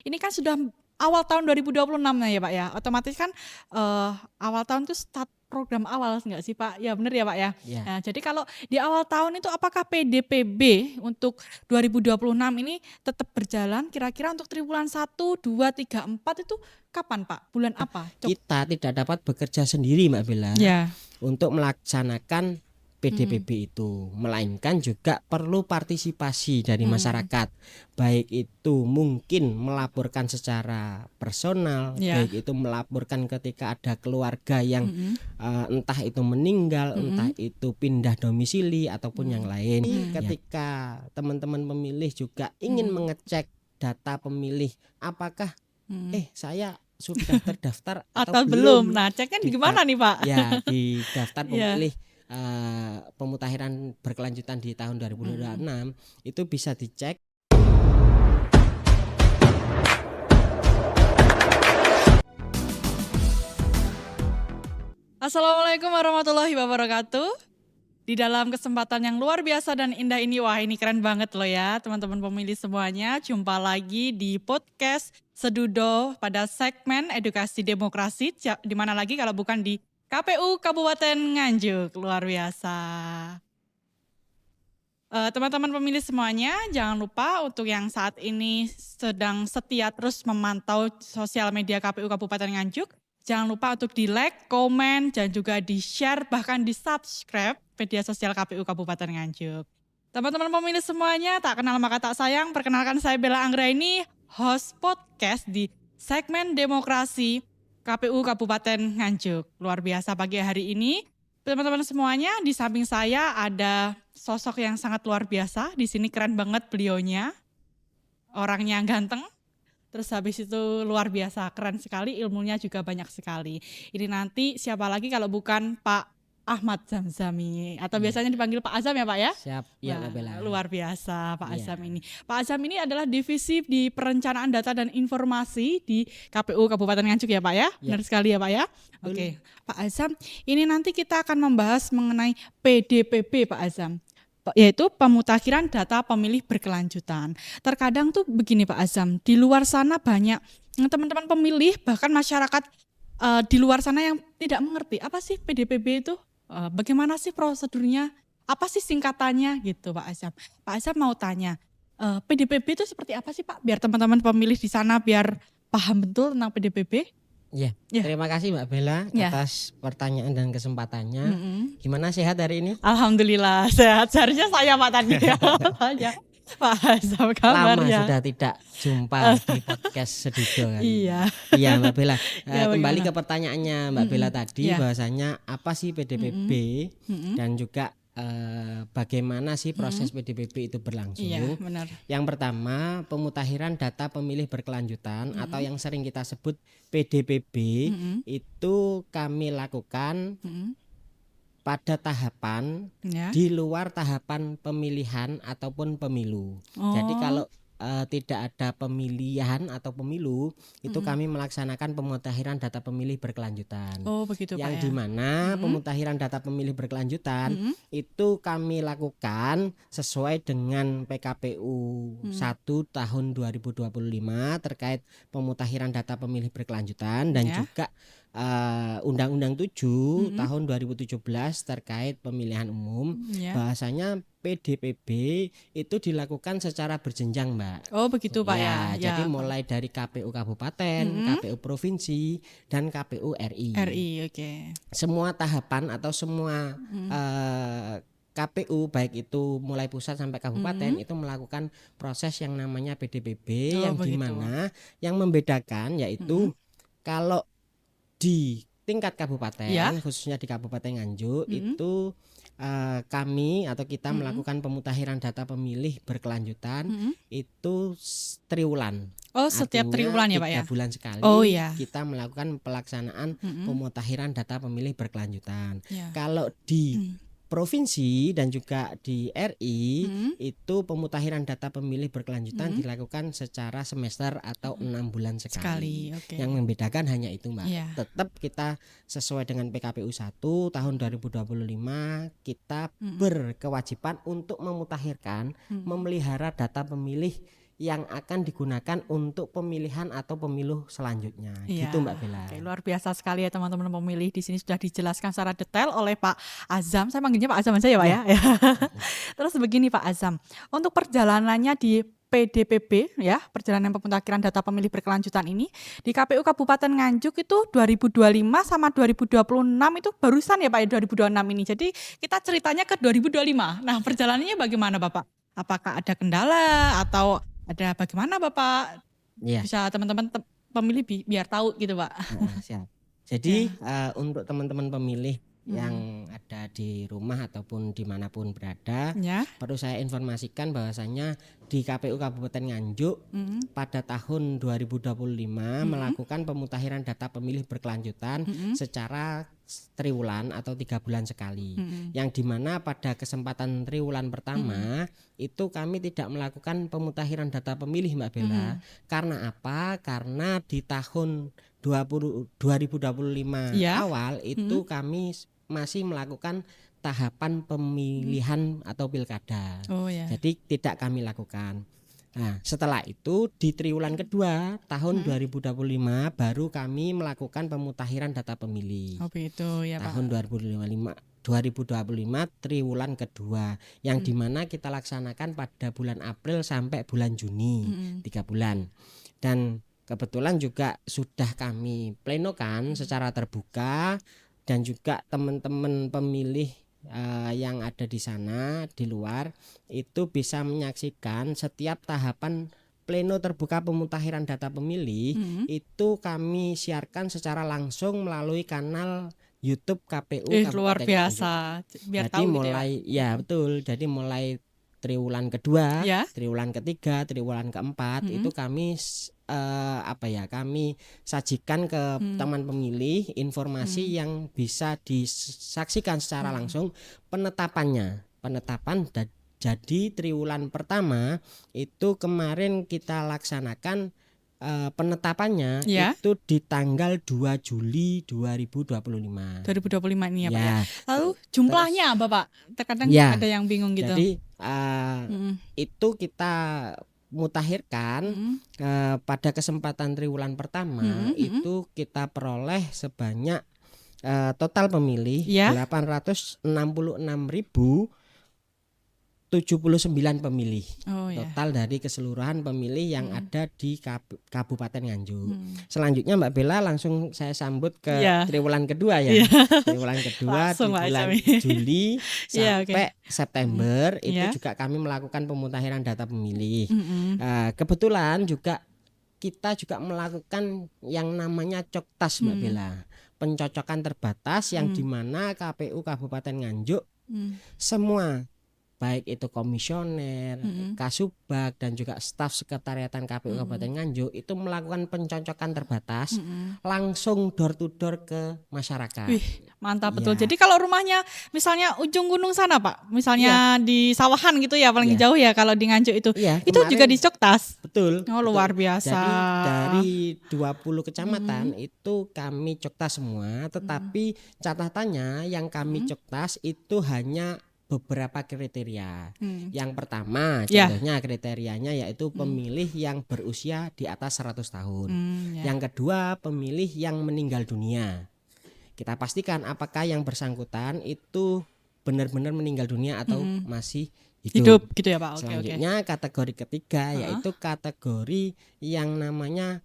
ini kan sudah awal tahun 2026 ya Pak ya. Otomatis kan awal tahun itu start program awal nggak sih Pak? Ya benar ya Pak ya. Ya. Nah, jadi kalau di awal tahun itu apakah PDPB untuk 2026 ini tetap berjalan kira-kira untuk triwulan 1, 2, 3, 4 itu kapan Pak? Bulan apa? Kita tidak dapat bekerja sendiri Mbak Bella Ya. untuk melaksanakan PDPB itu, melainkan juga perlu partisipasi dari masyarakat, baik itu mungkin melaporkan secara personal, Ya. baik itu melaporkan ketika ada keluarga yang entah itu meninggal, entah itu pindah domisili ataupun yang lain. Ketika teman-teman pemilih juga ingin mengecek data pemilih, apakah saya sudah terdaftar Atau belum? Nah, ceknya Di gimana nih Pak? Ya, di daftar Ya. pemilih pemutahiran berkelanjutan di tahun 2026 itu bisa dicek. Assalamualaikum warahmatullahi wabarakatuh. Di dalam kesempatan yang luar biasa dan indah ini, wah ini keren banget loh ya teman-teman pemilih semuanya. Jumpa lagi di podcast Sedudo pada segmen edukasi demokrasi, di mana lagi kalau bukan di KPU Kabupaten Nganjuk, luar biasa. Teman-teman pemilih semuanya, jangan lupa untuk yang saat ini sedang setia terus memantau sosial media KPU Kabupaten Nganjuk, jangan lupa untuk di-like, komen, dan juga di-share, bahkan di-subscribe media sosial KPU Kabupaten Nganjuk. Teman-teman pemilih semuanya, tak kenal maka tak sayang, perkenalkan saya Bella Anggraini, host podcast di segmen demokrasi KPU Kabupaten Nganjuk. Luar biasa pagi hari ini. Teman-teman semuanya, di samping saya ada sosok yang sangat luar biasa. Di sini keren banget beliaunya. Orangnya ganteng. Terus habis itu luar biasa, keren sekali, ilmunya juga banyak sekali. Ini nanti siapa lagi kalau bukan Pak Ahmad Zamzami, atau biasanya dipanggil Pak Azam ya Pak ya? Siap, ya Mbak Bella. Luar biasa Pak Iya. Azam ini. Pak Azam ini adalah divisi di perencanaan data dan informasi di KPU Kabupaten Nganjuk ya Pak ya? Benar sekali ya Pak ya? Oke, Pak Azam, ini nanti kita akan membahas mengenai PDPB Pak Azam, yaitu pemutakhiran data pemilih berkelanjutan. Terkadang tuh begini Pak Azam, di luar sana banyak teman-teman pemilih, bahkan masyarakat di luar sana yang tidak mengerti apa sih PDPB itu, bagaimana sih prosedurnya, apa sih singkatannya gitu Pak Azam. Pak Azam mau tanya, PDPB itu seperti apa sih Pak, biar teman-teman pemilih di sana biar paham betul tentang PDPB. Ya, Ya. terima kasih Mbak Bella Ya. atas pertanyaan dan kesempatannya. Gimana, sehat hari ini? Alhamdulillah sehat, seharusnya saya Pak tadi ya. Pak Azam Lama kabarnya. sudah tidak jumpa di podcast Sedudo kan. Iya. Iya Mbak Bella. Ya, Kembali bagaimana? ke pertanyaannya Mbak Bella tadi, Ya. bahwasanya apa sih PDPB dan juga bagaimana sih proses PDPB itu berlangsung. Iya, benar. Yang pertama, pemutakhiran data pemilih berkelanjutan atau yang sering kita sebut PDPB itu kami lakukan pada tahapan Ya. di luar tahapan pemilihan ataupun pemilu. Jadi kalau tidak ada pemilihan atau pemilu, itu kami melaksanakan pemutakhiran data pemilih berkelanjutan. Oh begitu Pak Yang ya. dimana pemutakhiran data pemilih berkelanjutan itu kami lakukan sesuai dengan PKPU 1 tahun 2025 terkait pemutakhiran data pemilih berkelanjutan dan Ya. juga Undang-Undang 7 tahun 2017 terkait pemilihan umum. Ya. Bahasanya PDPB itu dilakukan secara berjenjang Mbak. Oh begitu Pak ya. Jadi mulai dari KPU Kabupaten, KPU Provinsi, dan KPU RI. RI, oke. Semua tahapan atau semua KPU baik itu mulai pusat sampai kabupaten itu melakukan proses yang namanya PDPB yang begitu. dimana yang membedakan yaitu kalau di tingkat kabupaten, khususnya di Kabupaten Nganjuk itu kami atau kita melakukan pemutakhiran data pemilih berkelanjutan itu triwulan. Oh setiap Artinya triwulan ya Pak ya. 3 bulan sekali kita melakukan pelaksanaan pemutakhiran data pemilih berkelanjutan. Ya. Kalau di provinsi dan juga di RI itu pemutakhiran data pemilih berkelanjutan dilakukan secara semester atau 6 bulan sekali. Oke. Yang membedakan hanya itu Mbak. Iya. Tetap kita sesuai dengan PKPU 1 tahun 2025 kita berkewajiban untuk memutakhirkan memelihara data pemilih yang akan digunakan untuk pemilihan atau pemilu selanjutnya. Iya. Gitu Mbak Bella. Oke, luar biasa sekali ya teman-teman pemilih. Di sini sudah dijelaskan secara detail oleh Pak Azam. Saya manggilnya Pak Azam aja ya Pak ya. Terus begini Pak Azam, untuk perjalanannya di PDPB ya, perjalanan pemutakhiran data pemilih berkelanjutan ini di KPU Kabupaten Nganjuk itu 2025 sama 2026 itu barusan ya Pak ya, 2026 ini. Jadi kita ceritanya ke 2025. Nah, perjalanannya bagaimana Bapak? Apakah ada kendala atau ada bagaimana Bapak? Iya. Bisa teman-teman pemilih biar tahu gitu Pak. Siap. Jadi untuk teman-teman pemilih yang ada di rumah ataupun dimanapun berada, Ya. perlu saya informasikan bahwasanya di KPU Kabupaten Nganjuk pada tahun 2025 melakukan pemutakhiran data pemilih berkelanjutan secara triwulan atau 3 bulan sekali. Yang dimana pada kesempatan triwulan pertama itu kami tidak melakukan pemutakhiran data pemilih Mbak Bella. Karena apa? Karena di tahun 2025 awal itu kami masih melakukan tahapan pemilihan atau pilkada. Jadi tidak kami lakukan. Nah, setelah itu di triwulan kedua tahun 2025 baru kami melakukan pemutakhiran data pemilih. Oh begitu ya Pak. Tahun 2025 triwulan kedua yang dimana kita laksanakan pada bulan April sampai bulan Juni, 3 bulan. Dan kebetulan juga sudah kami plenokan secara terbuka dan juga teman-teman pemilih yang ada di sana di luar itu bisa menyaksikan setiap tahapan pleno terbuka pemutakhiran data pemilih itu kami siarkan secara langsung melalui kanal YouTube KPU Kabupaten luar biasa. Biar jadi tahu mulai gitu ya. Betul. Jadi mulai triwulan kedua, triwulan ketiga, triwulan keempat itu kami kami sajikan ke teman pemilih informasi yang bisa disaksikan secara langsung penetapan. Jadi triwulan pertama itu kemarin kita laksanakan penetapannya itu di tanggal 2 Juli 2025. 2025 ini ya Pak ya. Lalu jumlahnya apa Pak? Terkadang ada yang bingung gitu. Jadi itu kita mutakhirkan pada kesempatan triwulan pertama itu kita peroleh sebanyak total pemilih 866.079 pemilih total dari keseluruhan pemilih yang ada di Kabupaten Nganjuk. Selanjutnya Mbak Bella langsung saya sambut ke triwulan kedua ya. Triwulan kedua di bulan Juli sampai September itu juga kami melakukan pemutakhiran data pemilih. Kebetulan juga kita juga melakukan yang namanya coktas Mbak Bella, pencocokan terbatas yang dimana KPU Kabupaten Nganjuk semua baik itu komisioner, kasubag dan juga staf sekretariatan KPU Kabupaten Nganjuk itu melakukan pencocokan terbatas langsung door to door ke masyarakat. Wih, mantap betul. Jadi kalau rumahnya misalnya ujung gunung sana Pak, misalnya di Sawahan gitu ya paling jauh ya kalau di Nganjuk itu. Itu juga dicoktas. Betul. Oh luar biasa. Jadi dari 20 kecamatan itu kami coktas semua, tetapi catatannya yang kami coktas itu hanya beberapa kriteria. Yang pertama contohnya kriterianya yaitu pemilih yang berusia di atas 100 tahun. Yang kedua pemilih yang meninggal dunia. Kita pastikan apakah yang bersangkutan itu benar-benar meninggal dunia atau masih hidup gitu ya Pak. Selanjutnya kategori ketiga yaitu kategori yang namanya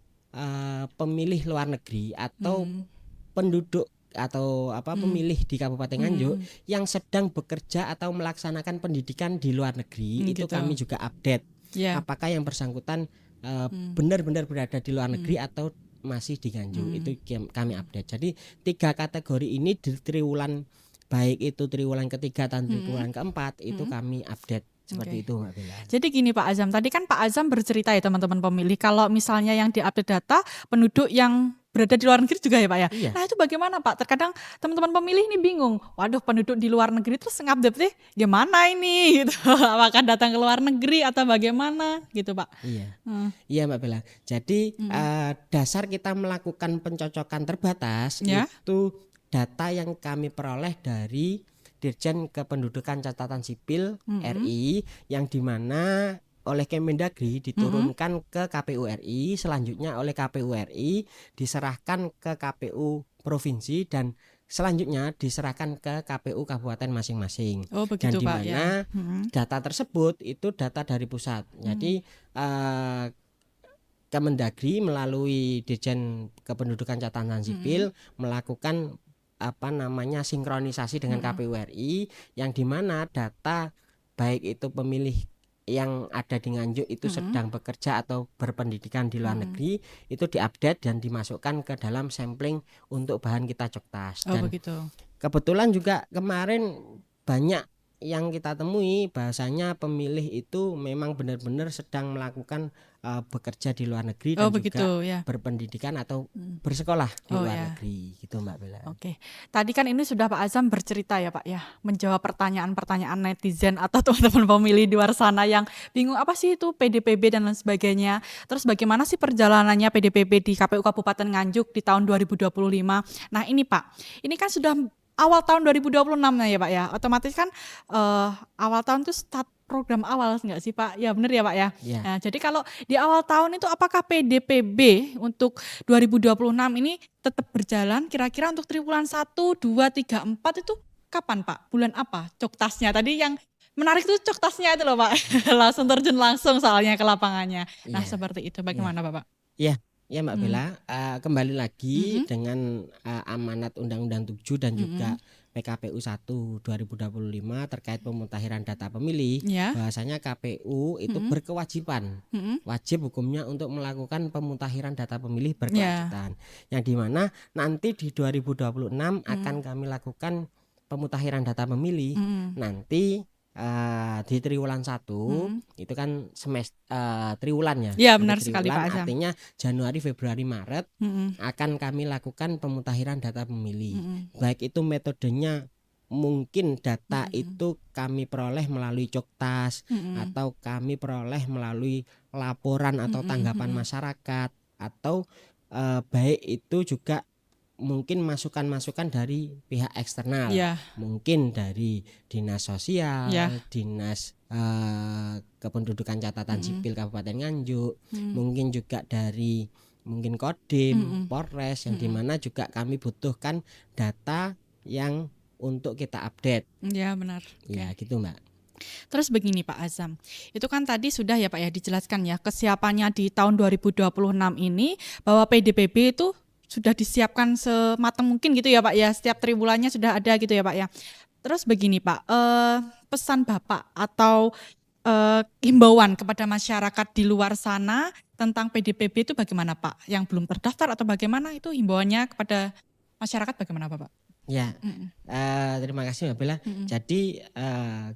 pemilih luar negeri atau penduduk atau pemilih di Kabupaten Nganjuk yang sedang bekerja atau melaksanakan pendidikan di luar negeri itu kami juga update apakah yang bersangkutan benar-benar berada di luar negeri atau masih di Nganjuk itu kami update. Jadi 3 kategori ini di triwulan baik itu triwulan ketiga dan triwulan keempat itu kami update seperti itu Mbak Bella. Jadi gini Pak Azam, tadi kan Pak Azam bercerita ya teman-teman pemilih kalau misalnya yang diupdate data penduduk yang berada di luar negeri juga ya Pak ya. Nah itu bagaimana Pak? Terkadang teman-teman pemilih ini bingung. Waduh penduduk di luar negeri terus ngupdate gimana ini gitu. Apakah datang ke luar negeri atau bagaimana gitu Pak? Iya Mbak Bella. Jadi dasar kita melakukan pencocokan terbatas itu data yang kami peroleh dari Dirjen Kependudukan Catatan Sipil RI yang dimana oleh Kemendagri diturunkan ke KPU RI, selanjutnya oleh KPU RI diserahkan ke KPU provinsi dan selanjutnya diserahkan ke KPU kabupaten masing-masing. Oh Dan begitu di Pak ya. mana data tersebut itu data dari pusat. Jadi Kemendagri melalui Dirjen Kependudukan Catatan Sipil melakukan sinkronisasi dengan KPU RI, yang di mana data baik itu pemilih yang ada di Nganjuk itu sedang bekerja atau berpendidikan di luar negeri itu diupdate dan dimasukkan ke dalam sampling untuk bahan kita Coktas. Oh Dan begitu. kebetulan juga kemarin banyak yang kita temui bahasanya pemilih itu memang benar-benar sedang melakukan bekerja di luar negeri dan Oh begitu juga ya. berpendidikan atau bersekolah di Oh luar ya. negeri gitu Mbak Bella. Oke, tadi kan ini sudah Pak Azam bercerita ya Pak ya, menjawab pertanyaan-pertanyaan netizen atau teman-teman pemilih di luar sana yang bingung apa sih itu PDPB dan lain sebagainya. Terus bagaimana sih perjalanannya PDPB di KPU Kabupaten Nganjuk di tahun 2025. Nah ini Pak, ini kan sudah awal tahun 2026 ya Pak ya, otomatis kan awal tahun itu start program awal nggak sih Pak? Ya benar ya Pak ya. Ya. Nah, jadi kalau di awal tahun itu apakah PDPB untuk 2026 ini tetap berjalan kira-kira untuk triwulan 1, 2, 3, 4 itu kapan Pak? Bulan apa Coktasnya? Tadi yang menarik itu Coktasnya itu loh Pak. Langsung terjun langsung soalnya ke lapangannya. Nah seperti itu bagaimana Bapak? Ya Mbak Bella, kembali lagi dengan amanat Undang-Undang 7 dan juga PKPU 1 2025 terkait pemutakhiran data pemilih, bahwasanya KPU itu berkewajiban, wajib hukumnya untuk melakukan pemutakhiran data pemilih berkelanjutan, yang dimana nanti di 2026 akan kami lakukan pemutakhiran data pemilih nanti di triwulan 1 itu kan triwulan ya. Ya benar sekali Pak Azam. Artinya Januari, Februari, Maret akan kami lakukan pemutakhiran data pemilih. Baik itu metodenya mungkin data itu kami peroleh melalui Coktas atau kami peroleh melalui laporan atau tanggapan masyarakat atau baik itu juga mungkin masukan-masukan dari pihak eksternal, mungkin dari dinas sosial, dinas kependudukan catatan sipil Kabupaten Nganjuk, mungkin juga dari mungkin Kodim, Polres, yang dimana juga kami butuhkan data yang untuk kita update. Ya benar. Ya gitu Mbak. Terus begini Pak Azam, itu kan tadi sudah ya Pak ya dijelaskan ya kesiapannya di tahun 2026 ini bahwa PDPB itu sudah disiapkan sematang mungkin gitu ya Pak ya, setiap triwulannya sudah ada gitu ya Pak ya. Terus begini Pak, pesan Bapak atau himbauan kepada masyarakat di luar sana tentang PDPB itu bagaimana Pak? Yang belum terdaftar atau bagaimana itu himbauannya kepada masyarakat bagaimana Bapak? Ya, terima kasih Mbak Bella. Jadi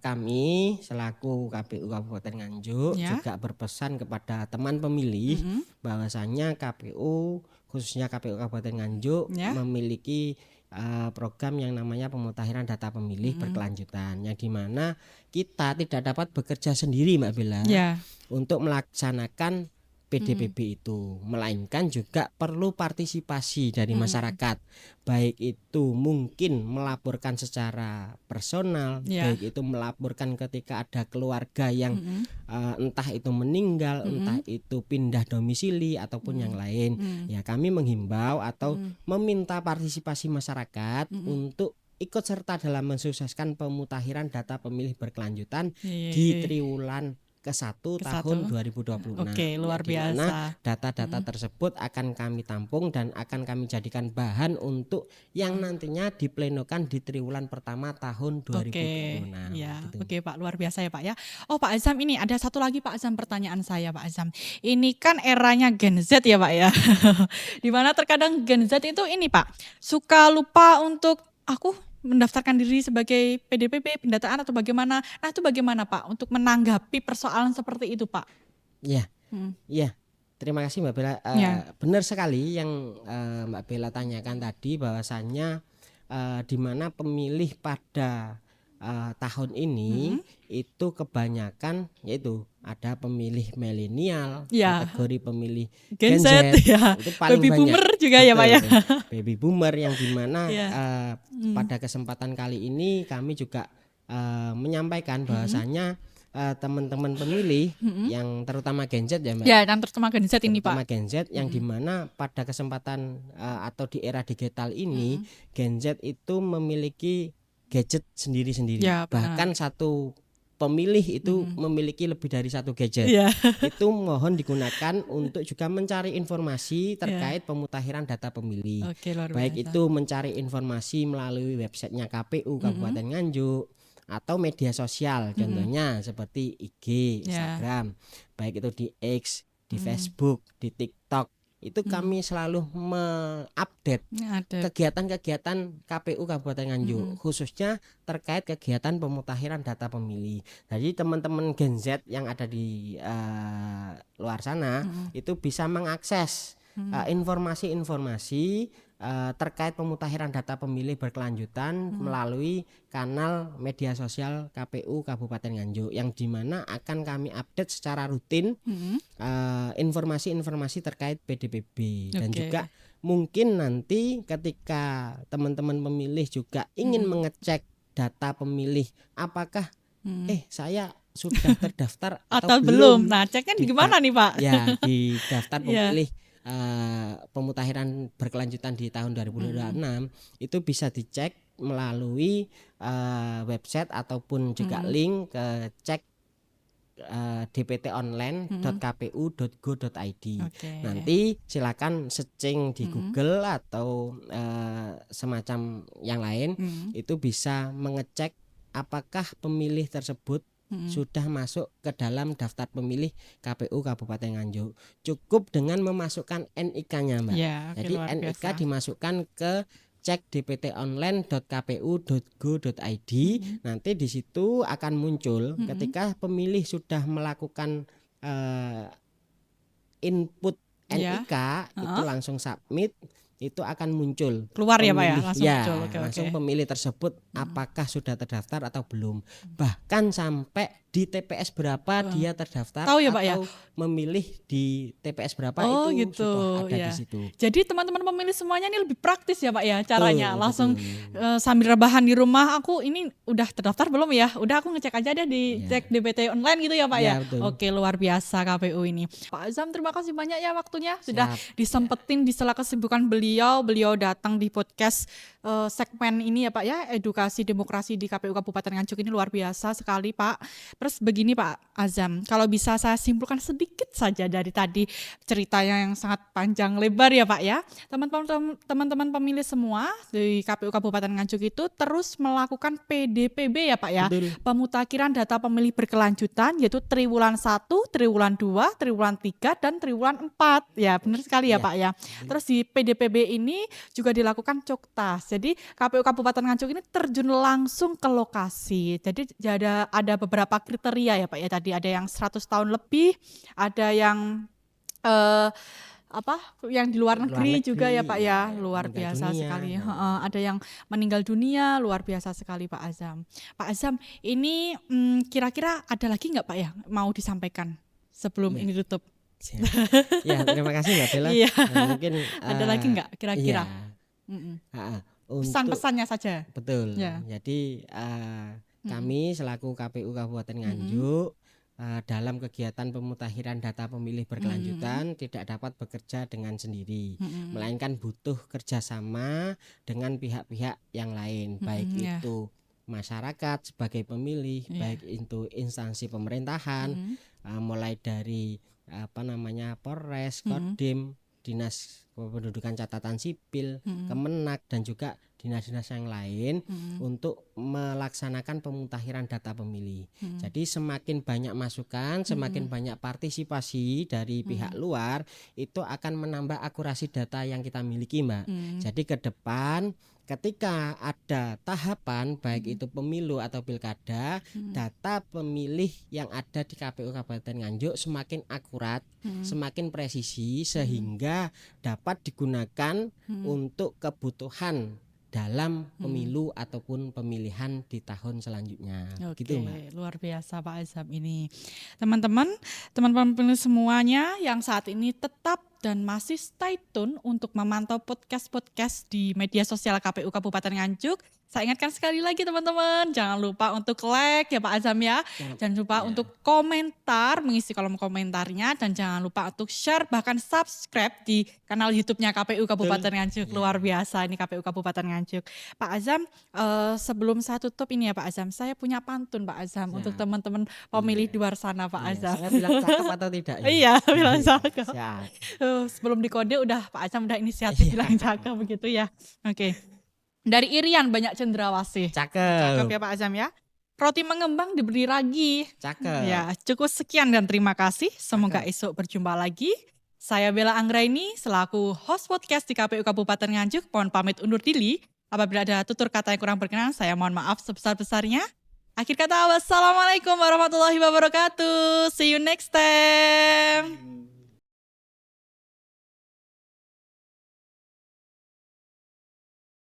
kami selaku KPU Kabupaten Nganjuk juga berpesan kepada teman pemilih bahwasanya KPU khususnya KPU Kabupaten Nganjuk memiliki program yang namanya pemutakhiran data pemilih berkelanjutan, yang dimana kita tidak dapat bekerja sendiri Mbak Bella untuk melaksanakan PDPB itu, melainkan juga perlu partisipasi dari masyarakat, baik itu mungkin melaporkan secara personal, baik itu melaporkan ketika ada keluarga yang entah itu meninggal, entah itu pindah domisili ataupun yang lain. Ya kami menghimbau atau meminta partisipasi masyarakat untuk ikut serta dalam mensukseskan pemutakhiran data pemilih berkelanjutan di triwulan ke-1 tahun 2026. Oke, luar biasa. Data-data tersebut akan kami tampung dan akan kami jadikan bahan untuk yang nantinya diplenokan di triwulan pertama tahun 2026. Gitu. Oke Pak, luar biasa ya Pak ya. Oh Pak Azam, ini ada satu lagi Pak Azam, pertanyaan saya Pak Azam. Ini kan eranya Gen Z ya Pak ya. Dimana terkadang Gen Z itu ini Pak, suka lupa untuk aku mendaftarkan diri sebagai PDPB, pendataan atau bagaimana. Nah itu bagaimana Pak untuk menanggapi persoalan seperti itu Pak? Ya, terima kasih Mbak Bella. Benar sekali yang Mbak Bella tanyakan tadi, bahwasannya di mana pemilih pada tahun ini itu kebanyakan yaitu ada pemilih milenial, kategori pemilih Gen Z, itu paling baby banyak. Boomer juga ya Pak ya. Baby boomer, yang dimana pada kesempatan kali ini kami juga menyampaikan bahwasanya teman-teman pemilih yang terutama Gen Z ya Mbak. Ya, dan terutama Gen Z ini Terutama Pak. Gen Z yang dimana pada kesempatan atau di era digital ini Gen Z itu memiliki gadget sendiri-sendiri. Ya, benar. Bahkan satu pemilih itu memiliki lebih dari satu gadget. Ya. Itu mohon digunakan untuk juga mencari informasi terkait pemutahiran data pemilih. Oke, luar Baik biasa. itu mencari informasi melalui websitenya KPU Kabupaten Nganjuk atau media sosial, contohnya seperti IG, Instagram, baik itu di X, di Facebook, di TikTok. Itu kami selalu mengupdate kegiatan-kegiatan KPU Kabupaten Nganjuk, khususnya terkait kegiatan pemutakhiran data pemilih. Jadi teman-teman Gen Z yang ada di luar sana itu bisa mengakses informasi-informasi terkait pemutakhiran data pemilih berkelanjutan melalui kanal media sosial KPU Kabupaten Nganjuk, yang dimana akan kami update secara rutin informasi-informasi terkait PDPB. Dan juga mungkin nanti ketika teman-teman pemilih juga ingin mengecek data pemilih, apakah saya sudah terdaftar atau belum. Nah, ceknya gimana nih Pak? Ya, di daftar pemilih pemutakhiran berkelanjutan di tahun 2026 itu bisa dicek melalui website ataupun juga link ke cek dptonline.kpu.go.id. Nanti silakan searching di Google atau semacam yang lain, itu bisa mengecek apakah pemilih tersebut sudah masuk ke dalam daftar pemilih KPU Kabupaten Nganjuk. Cukup dengan memasukkan NIK-nya Mbak. Jadi NIK dimasukkan ke cek dptonline.kpu.go.id. Nanti di situ akan muncul ketika pemilih sudah melakukan input NIK, itu langsung submit, itu akan muncul keluar pemilih, ya Pak ya, langsung muncul. Langsung pemilih tersebut apakah sudah terdaftar atau belum, bahkan sampai di TPS berapa dia terdaftar tahu ya, Pak, atau memilih di TPS berapa itu gitu, sudah ada di situ. Jadi teman-teman pemilih semuanya ini lebih praktis ya Pak ya caranya. Langsung sambil rebahan di rumah, aku ini udah terdaftar belum ya? Udah aku ngecek aja deh di cek DPT online gitu ya Pak ya. Oke, luar biasa KPU ini. Pak Azam, terima kasih banyak ya waktunya sudah disempetin di sela kesibukan beliau datang di podcast segmen ini ya Pak ya, edukasi demokrasi di KPU Kabupaten Nganjuk ini luar biasa sekali Pak. Terus begini Pak Azam, kalau bisa saya simpulkan sedikit saja dari tadi ceritanya yang sangat panjang lebar ya Pak ya. Teman-teman pemilih semua di KPU Kabupaten Nganjuk itu terus melakukan PDPB ya Pak ya. Pemutakhiran data pemilih berkelanjutan, yaitu triwulan 1, triwulan 2, triwulan 3 dan triwulan 4. Ya, benar sekali ya Pak ya. Terus di PDPB ini juga dilakukan coktas. Jadi KPU Kabupaten Nganjuk ini terjun langsung ke lokasi. Jadi ada beberapa kriteria ya Pak ya, tadi ada yang 100 tahun lebih, ada yang yang di luar negeri juga ya Pak ya, luar biasa sekali. Ada yang meninggal dunia, luar biasa sekali Pak Azam. Pak Azam, ini kira-kira ada lagi nggak Pak ya mau disampaikan sebelum ini tutup? Ya, terima kasih Mbak Bella. Mungkin ada lagi nggak kira-kira? Pesan-pesannya saja. Betul. Jadi kami selaku KPU Kabupaten Nganjuk dalam kegiatan pemutakhiran data pemilih berkelanjutan tidak dapat bekerja dengan sendiri, melainkan butuh kerjasama dengan pihak-pihak yang lain, baik itu masyarakat sebagai pemilih, baik itu instansi pemerintahan, mulai dari Polres, Kodim, Dinas Kependudukan Catatan Sipil, Kemenak, dan juga dinas-dinas yang lain untuk melaksanakan pemutakhiran data pemilih. Jadi semakin banyak masukan, semakin banyak partisipasi dari pihak luar, itu akan menambah akurasi data yang kita miliki Mbak. Jadi ke depan ketika ada tahapan baik itu pemilu atau pilkada, data pemilih yang ada di KPU Kabupaten Nganjuk semakin akurat, semakin presisi, sehingga dapat digunakan untuk kebutuhan dalam pemilu ataupun pemilihan di tahun selanjutnya. Gitu Mbak. Luar biasa Pak Azam ini. Teman-teman pemilih semuanya yang saat ini tetap dan masih stay tune untuk memantau podcast-podcast di media sosial KPU Kabupaten Nganjuk. Saya ingatkan sekali lagi teman-teman, jangan lupa untuk like ya Pak Azam ya. Jangan lupa untuk komentar, mengisi kolom komentarnya, dan jangan lupa untuk share bahkan subscribe di kanal YouTube-nya KPU Kabupaten Nganjuk. Luar biasa ini KPU Kabupaten Nganjuk. Pak Azam, sebelum saya tutup ini ya Pak Azam, saya punya pantun Pak Azam untuk teman-teman pemilih di luar sana Pak Azam. Saya bilang cakep atau tidak? Iya, bilang cakep. Siap. Sebelum dikode udah Pak Azam udah inisiatif bilang cakep begitu ya. Oke. Dari Irian banyak cendrawasih. Cakep ya Pak Azam ya. Roti mengembang diberi ragi. Cakep. Ya, cukup sekian dan terima kasih. Semoga esok berjumpa lagi. Saya Bella Anggraini selaku host podcast di KPU Kabupaten Nganjuk. Mohon pamit undur diri. Apabila ada tutur kata yang kurang berkenan, saya mohon maaf sebesar-besarnya. Akhir kata, wassalamualaikum warahmatullahi wabarakatuh. See you next time.